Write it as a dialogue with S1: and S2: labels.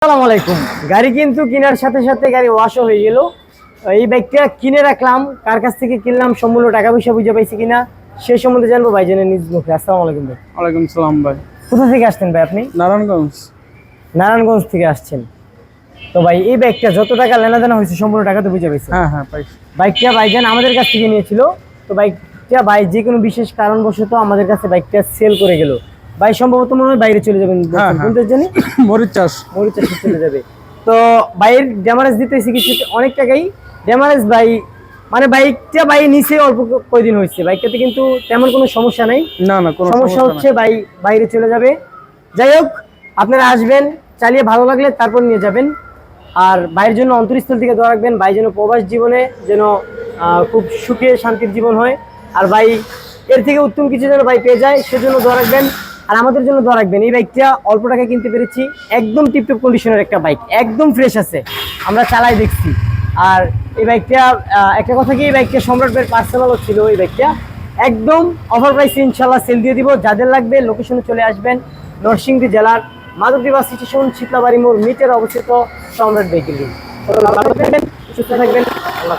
S1: আসসালামু আলাইকুম। গাড়ি কিন্তু কেনার সাথে সাথে গাড়ি ওয়াশও হয়ে গেল। এই বাইকটা কিনে রাখলাম, কার কাছ থেকে কিনলাম, সম্পূর্ণ টাকা পয়সা বুঝে পাইছি কিনা সে সম্বন্ধে জানবো ভাইজানের নিজ মুখে। আসসালামু আলাইকুম ভাই।
S2: ওয়ালাইকুম সালাম ভাই।
S1: কোথা থেকে আসছেন ভাই আপনি?
S2: নারায়ণগঞ্জ।
S1: নারায়ণগঞ্জ থেকে আসছেন। তো ভাই এই বাইকটা যত টাকা লেনাদেনা হয়েছে সম্পূর্ণ টাকা তো বুঝে পাইছি।
S2: হ্যাঁ পাইছি।
S1: বাইকটা ভাইজান আমাদের কাছ থেকে নিয়েছিল। তো বাইকটা ভাই যে কোনো বিশেষ কারণবশত আমাদের কাছে বাইকটা সেল করে গেল। ভাই সম্ভবত মনে হয় বাইরে চলে যাবেন, বলতে জানি
S2: মরিচ চাষ
S1: চলে যাবে। তো বাইরের ড্যামারেজ দিতেছি কিছু অনেক টাকাই ড্যামারেজ ভাই, মানে বাইকটা ভাই নিচে অল্প কয়দিন হয়েছে, বাইকটাতে কিন্তু তেমন কোনো সমস্যা নেই।
S2: না কোনো
S1: সমস্যা হচ্ছে ভাই বাইরে চলে যাবে। যাই হোক, আপনারা আসবেন, চালিয়ে ভালো লাগলে তারপর নিয়ে যাবেন। আর ভাইয়ের জন্য অন্তরস্থল থেকে দোয়া রাখবেন, ভাই যেন প্রবাস জীবনে যেন খুব সুখে শান্তির জীবন হয়, আর ভাই এর থেকে উত্তম কিছু যেন ভাই পেয়ে যায় সেজন্য দোয়া রাখবেন। আর আমাদের জন্য দোয়া রাখবেন। এই বাইকটা অল্প টাকায় কিনতে পেরেছি, একদম টিপটপ কন্ডিশনের একটা বাইক, একদম ফ্রেশ আছে, আমরা চালাই দেখছি। আর এই বাইকটা একটা কথা কি, এই বাইকটা সম্রাট ভাইয়ের পার্সোনালও ছিল। এই বাইকটা একদম অফার প্রাইসে ইনশাল্লাহ সেল দিয়ে দিব। যাদের লাগবে লোকেশনে চলে আসবেন, নরসিংদী জেলার মাধবদী বাস স্টেশন, শীতলাবাড়ি মোড়, মিটার অবস্থিত সম্রাট বাইকের লিঙ্ক। সুস্থ থাকবেন, আল্লাহ।